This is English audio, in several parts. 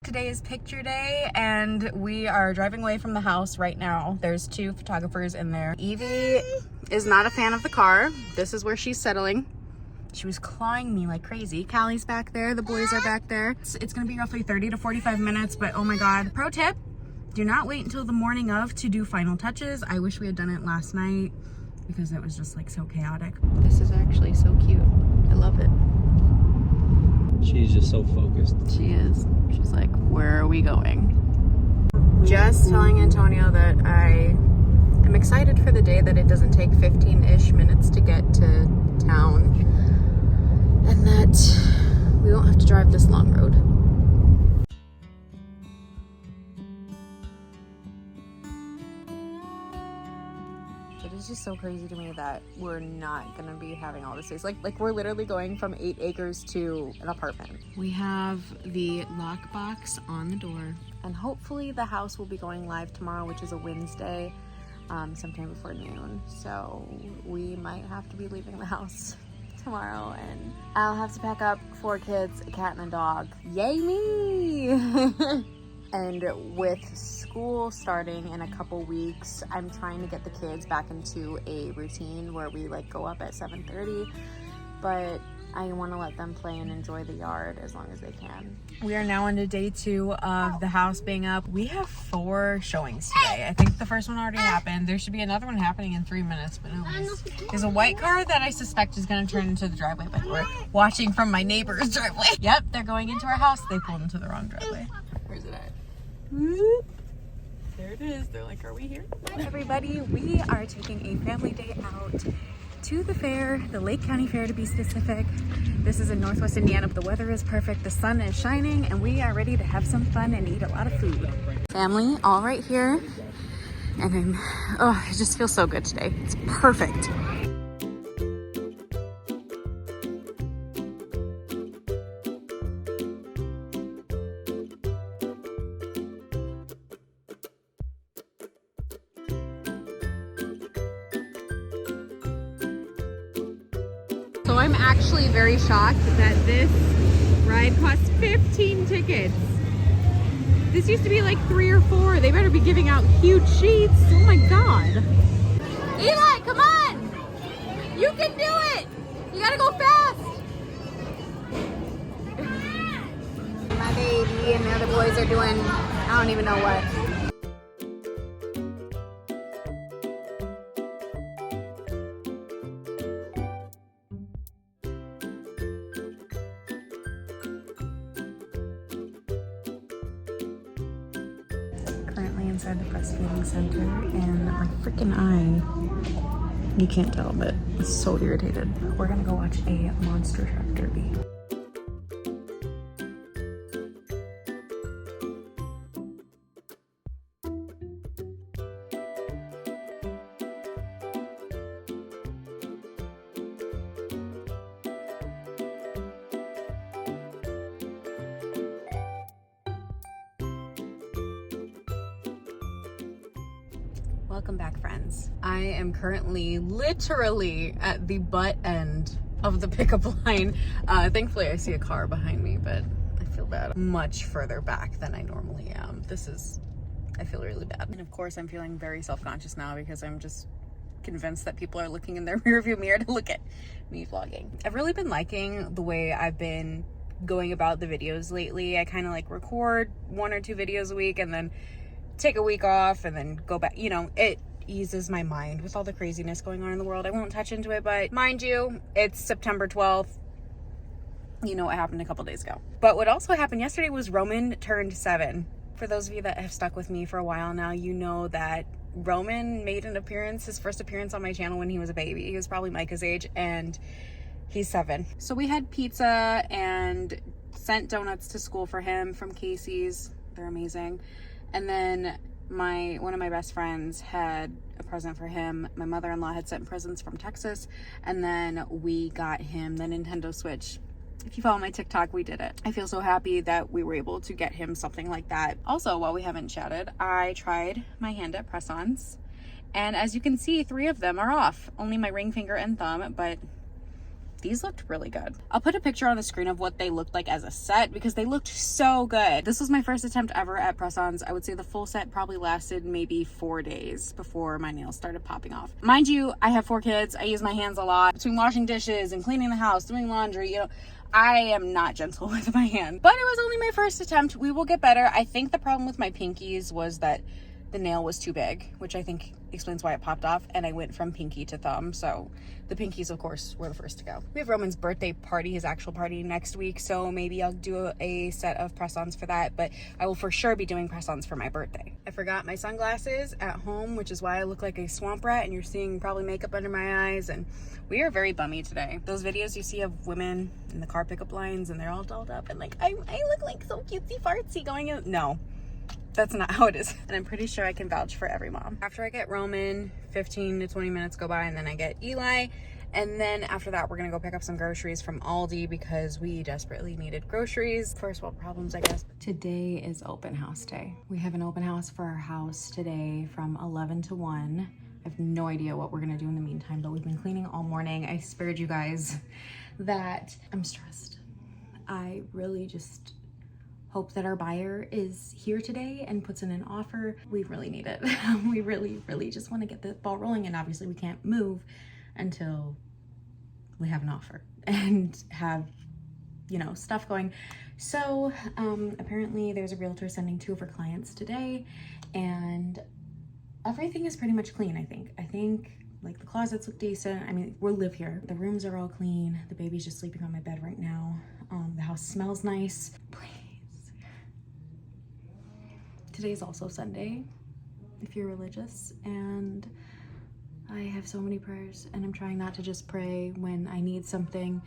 Today is picture day and we are driving away from the house right now. There's 2 photographers in there. Evie is not a fan of the car. This is where she's settling. She was clawing me like crazy. Callie's back there, the boys are back there. It's gonna be roughly 30 to 45 minutes, but oh my God. Pro tip, do not wait until the morning of to do final touches. I wish we had done it last night because it was just like so chaotic. This is actually so cute. I love it. She's just so focused. She is. She's like, where are we going? Just telling Antonio that I am excited for the day that it doesn't take 15-ish minutes to get to town and that we won't have to drive this long road. It is just so crazy to me that we're not gonna be having all this space. Like we're literally going from 8 acres to an apartment. We have the lockbox on the door, and hopefully the house will be going live tomorrow, which is a Wednesday, sometime before noon. So we might have to be leaving the house tomorrow, and I'll have to pack up 4 kids, a cat, and a dog. Yay me! And with school starting in a couple weeks, I'm trying to get the kids back into a routine where we like go up at 7:30, but I want to let them play and enjoy the yard as long as they can. We are now on to day 2 of the house being up. We have 4 showings today. I think the first one already happened. There should be another one happening in 3 minutes, but no. There's a white car that I suspect is going to turn into the driveway, but we're watching from my neighbor's driveway. Yep, they're going into our house. They pulled into the wrong driveway. Where's it at? There it is. They're like, are we here? Hi everybody, we are taking a family day out to the fair, the Lake County Fair to be specific. This is in Northwest Indiana, but the weather is perfect. The sun is shining and we are ready to have some fun and eat a lot of food. Family all right here, and it just feels so good today. It's perfect. So I'm actually very shocked that this ride costs 15 tickets. This used to be like 3 or 4. They better be giving out huge sheets. Oh my God. Eli, come on. You can do it. You gotta go fast. My baby and the other boys are doing, I don't even know what. Currently inside the breastfeeding center, and my freaking eye, you can't tell, but it's so irritated. We're gonna go watch a monster truck derby. Welcome back, friends. I am currently literally at the butt end of the pickup line. Thankfully I see a car behind me, but I feel bad. I'm much further back than I normally am. I feel really bad. And of course I'm feeling very self-conscious now because I'm just convinced that people are looking in their rearview mirror to look at me vlogging. I've really been liking the way I've been going about the videos lately. I kind of like record 1 or 2 videos a week and then take a week off and then go back. You know, it eases my mind with all the craziness going on in the world. I won't touch into it, but mind you, it's September 12th. You know what happened a couple days ago. But what also happened yesterday was Roman turned 7. For those of you that have stuck with me for a while now, you know that Roman made an appearance, his first appearance on my channel when he was a baby. He was probably Micah's age, and he's 7. So we had pizza and sent donuts to school for him from Casey's. They're amazing. And then one of my best friends had a present for him. My mother-in-law had sent presents from Texas, and then we got him the Nintendo Switch. If you follow my TikTok, we did it. I feel so happy that we were able to get him something like that. Also, while we haven't chatted, I tried my hand at press-ons, and as you can see, 3 of them are off. Only my ring finger and thumb, but these looked really good. I'll put a picture on the screen of what they looked like as a set because they looked so good. This was my first attempt ever at press-ons. I would say the full set probably lasted maybe 4 days before my nails started popping off. Mind you, I have 4 kids. I use my hands a lot between washing dishes and cleaning the house, doing laundry, you know. I am not gentle with my hand, but it was only my first attempt. We will get better. I think the problem with my pinkies was that the nail was too big, which I think explains why it popped off, and I went from pinky to thumb, so the pinkies, of course, were the first to go. We have Roman's birthday party, his actual party, next week, so maybe I'll do a set of press-ons for that, but I will for sure be doing press-ons for my birthday. I forgot my sunglasses at home, which is why I look like a swamp rat, and you're seeing probably makeup under my eyes, and we are very bummy today. Those videos you see of women in the car pickup lines, and they're all dolled up, and like, I look like so cutesy fartsy going in. No. That's not how it is. And I'm pretty sure I can vouch for every mom. After I get Roman, 15 to 20 minutes go by, and then I get Eli. And then after that, we're gonna go pick up some groceries from Aldi because we desperately needed groceries. First world problems, I guess. Today is open house day. We have an open house for our house today from 11 to 1. I have no idea what we're gonna do in the meantime, but we've been cleaning all morning. I spared you guys that I'm stressed. I really just hope that our buyer is here today and puts in an offer. We really need it. We really just want to get the ball rolling, and obviously we can't move until we have an offer and have, you know, stuff going. So apparently there's a realtor sending 2 of her clients today, and everything is pretty much clean. I think like the closets look decent. I mean, we'll live here. The rooms are all clean. The baby's just sleeping on my bed right now. The house smells nice. Please. Today's also Sunday, if you're religious, and I have so many prayers, and I'm trying not to just pray when I need something,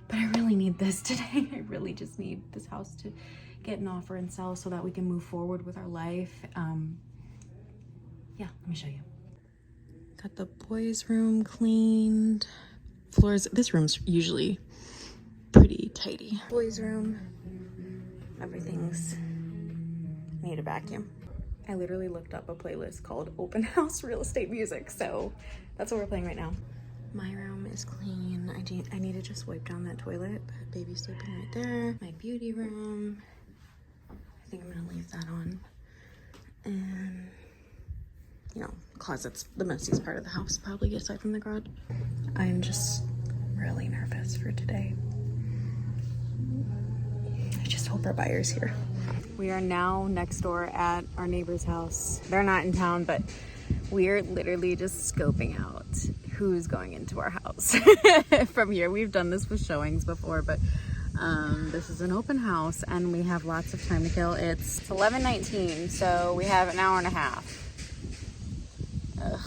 but I really need this today. I really just need this house to get an offer and sell so that we can move forward with our life. Yeah, let me show you. Got the boys' room cleaned. Floors, this room's usually pretty tidy. Boys' room, everything's need a vacuum. I literally looked up a playlist called Open House Real Estate Music, so that's what we're playing right now. My room is clean. I need to just wipe down that toilet, but baby's sleeping right there. My beauty room, I think I'm gonna leave that on. And, you know, closet's the messiest part of the house, probably aside from the garage. I'm just really nervous for today. I just hope our buyer's here. We are now next door at our neighbor's house. They're not in town, but we're literally just scoping out who's going into our house from here. We've done this with showings before, but this is an open house and we have lots of time to kill. It's 11:19, so we have an hour and a half. Ugh,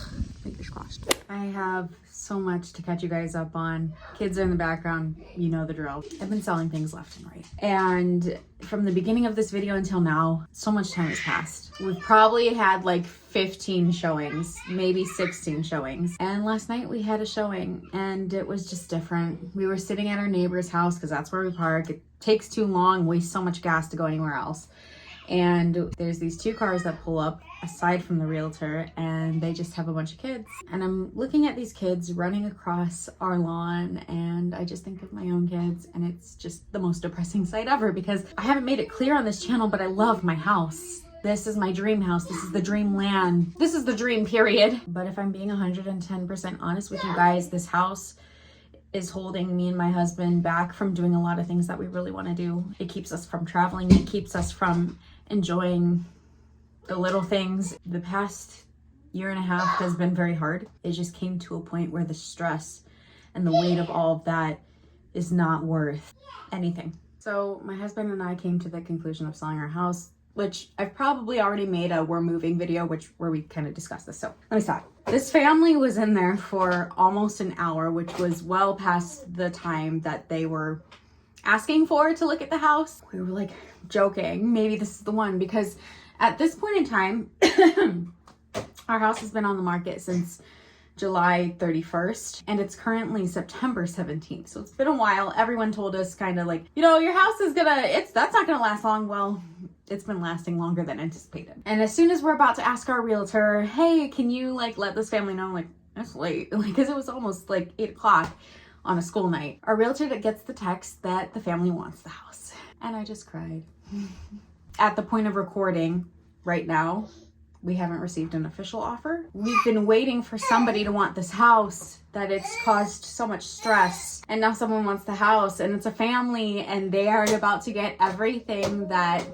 fingers crossed. I have so much to catch you guys up on. Kids are in the background, you know the drill. I've been selling things left and right. And from the beginning of this video until now, so much time has passed. We've probably had like 15 showings, maybe 16 showings. And last night we had a showing and it was just different. We were sitting at our neighbor's house because that's where we park. It takes too long, wastes so much gas to go anywhere else. And there's these 2 cars that pull up aside from the realtor, and they just have a bunch of kids. And I'm looking at these kids running across our lawn, and I just think of my own kids, and it's just the most depressing sight ever because I haven't made it clear on this channel, but I love my house. This is my dream house. This is the dream land. This is the dream period. But if I'm being 110% honest with you guys, this house is holding me and my husband back from doing a lot of things that we really want to do. It keeps us from traveling. It keeps us from enjoying the little things. The past year and a half has been very hard. It just came to a point where the stress and the weight of all of that is not worth anything. So my husband and I came to the conclusion of selling our house, which I've probably already made a we're moving video, where we kind of discussed this. So let me stop. This family was in there for almost an hour, which was well past the time that they were asking for to look at the house. We were like joking, maybe this is the one, because at this point in time, our house has been on the market since July 31st, and it's currently September 17th. So it's been a while. Everyone told us kind of like, you know, your house is that's not gonna last long. Well, it's been lasting longer than anticipated. And as soon as we're about to ask our realtor, hey, can you like let this family know, like, it's late, like, cause it was almost like 8 o'clock on a school night. Our realtor gets the text that the family wants the house. And I just cried. At the point of recording right now, we haven't received an official offer. We've been waiting for somebody to want this house, that it's caused so much stress. And now someone wants the house, and it's a family, and they are about to get everything that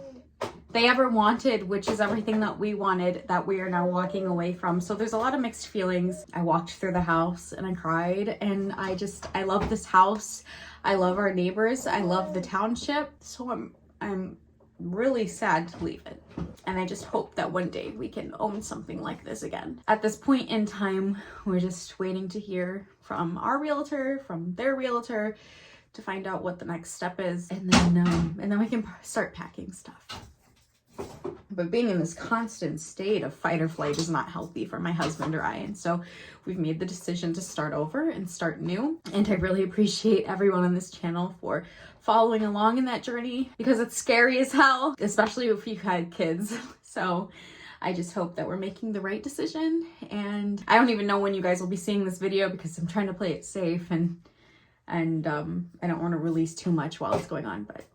they ever wanted, which is everything that we wanted, that we are now walking away from. So there's a lot of mixed feelings. I walked through the house and I cried, and I love this house. I love our neighbors. I love the township. So I'm really sad to leave it. And I just hope that one day we can own something like this again. At this point in time, we're just waiting to hear from our realtor, from their realtor, to find out what the next step is. And then we can start packing stuff. But being in this constant state of fight or flight is not healthy for my husband or I. And so we've made the decision to start over and start new. And I really appreciate everyone on this channel for following along in that journey, because it's scary as hell, especially if you had kids. So I just hope that we're making the right decision. And I don't even know when you guys will be seeing this video, because I'm trying to play it safe, and I don't want to release too much while it's going on, but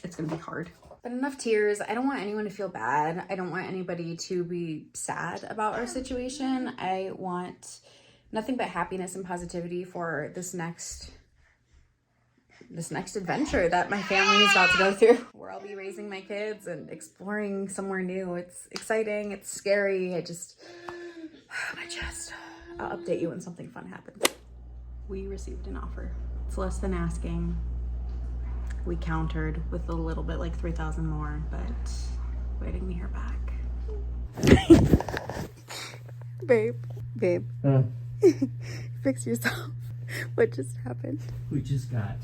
it's gonna be hard. But enough tears. I don't want anyone to feel bad. I don't want anybody to be sad about our situation. I want nothing but happiness and positivity for this next adventure that my family is about to go through, where I'll be raising my kids and exploring somewhere new. It's exciting. It's scary. I'll update you when something fun happens. We received an offer. It's less than asking. We countered with a little bit, like 3,000 more, but waiting to hear back. Babe. Fix yourself. What just happened? We just got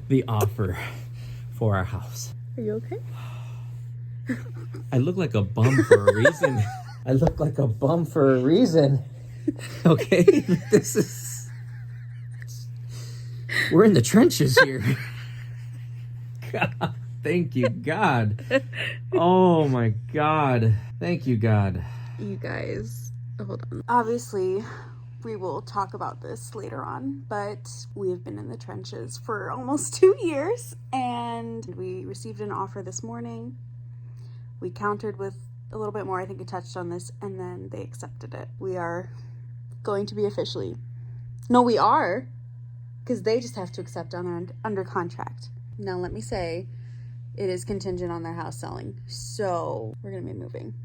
the offer for our house. Are you okay? I look like a bum for a reason. I look like a bum for a reason. Okay? We're in the trenches here. God, thank you, God. Oh my God. Thank you, God. You guys, hold on. Obviously, we will talk about this later on, but we have been in the trenches for almost 2 years, and we received an offer this morning. We countered with a little bit more. I think I touched on this, and then they accepted it. We are going to be officially, no, we are, because they just have to accept under contract. Now, let me say, it is contingent on their house selling. So we're going to be moving.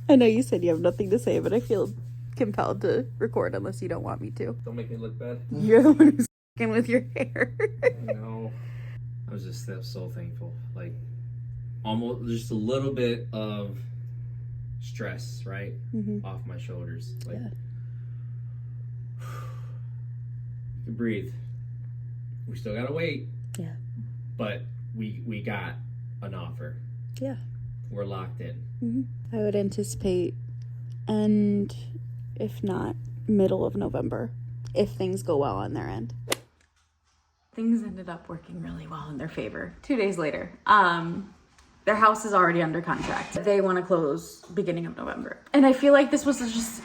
I know you said you have nothing to say, but I feel compelled to record unless you don't want me to. Don't make me look bad. You're the one who's f***ing with your hair. No. I was just so thankful. Like, almost just a little bit of stress, right? Off my shoulders. Like, yeah. You can breathe. We still gotta wait. Yeah. But we got an offer. Yeah. We're locked in. I would anticipate, and if not, middle of November, if things go well on their end. Things ended up working really well in their favor. 2 days later, their house is already under contract. They want to close beginning of November. And I feel like this was just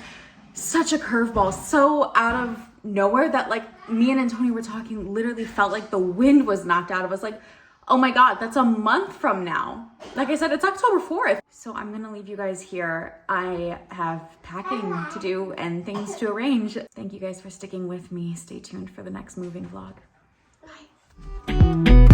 such a curveball, so out of nowhere, that like me and Antonio were talking, literally felt like the wind was knocked out of us. Like, oh my God, that's a month from now. Like I said, it's October 4th. So I'm gonna leave you guys here. I have packing to do and things to arrange. Thank you guys for sticking with me. Stay tuned for the next moving vlog. Bye.